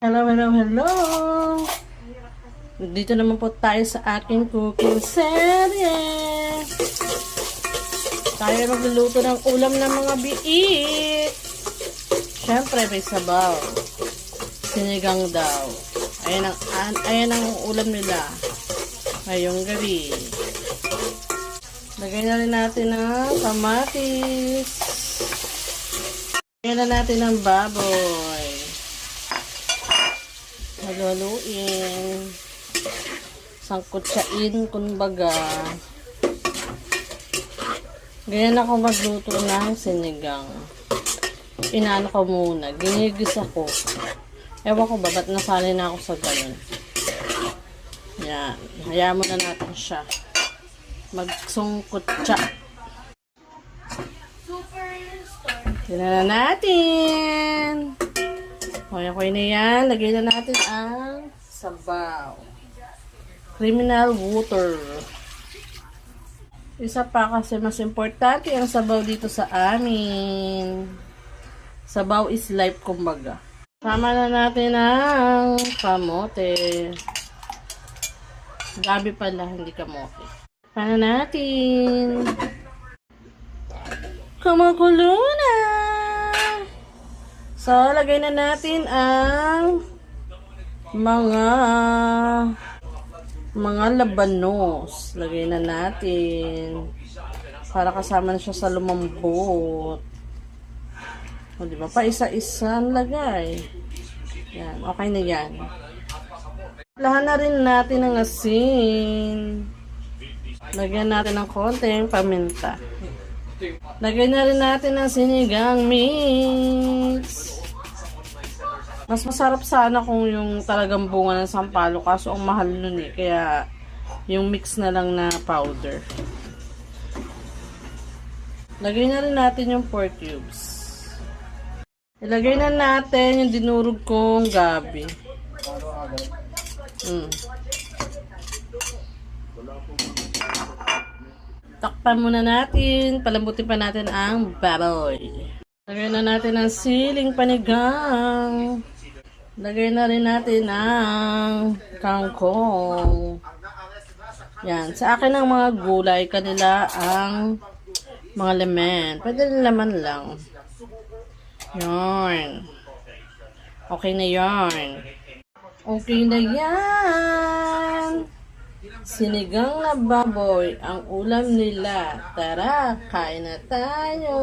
Hello, hello, hello! Dito naman po tayo sa aking cooking serye. Tayo magluluto ng ulam ng mga biik. Siyempre, may sabaw. Sinigang daw. Ayan ang ulam nila ngayong gabi. Lagay na rin natin ng kamatis. Lagyan na natin ng baboy. Haluin. Sangkutsain, kumbaga. Ganyan ako magluto ng sinigang. Inaano ko muna. Ginigis ako. Ewan ko ba, ba't nasali na ako sa ganun. Yan. Hayaan mo na natin siya. Magsungkutsa. Tingnan na natin. Okay na yan. Lagay na natin ang sabaw. Criminal water. Isa pa kasi mas importante ang sabaw dito sa amin. Sabaw is life, kumbaga. Sama na natin ang kamote. Gabi pala, hindi kamote. Sama natin. Kumukulo na. So, lagay na natin ang mga labanos. Lagay na natin. Para kasama na siya sa lumambot. O, diba? Pa isa-isa lagay. Yan. Okay na yan. Lahan na rin natin ang asin. Lagyan natin ng konting paminta. Lagay na rin natin ang sinigang mix. Mas masarap sana kung yung talagang bunga ng sampalo, kaso ang mahal nun eh. Kaya yung mix na lang na powder. Lagay na rin natin yung pork cubes. Ilagay na natin yung dinurog kong gabi. Takpan muna natin. Palambutin pa natin ang baboy. Lagay na natin ang siling panigang. Lagay na rin natin ang kangkong. Yan. Sa akin ang mga gulay, kanila ang mga laman. Pwede rin laman lang. Yan. Okay na yan. Okay na yan. Sinigang na baboy ang ulam nila. Tara, kain na tayo.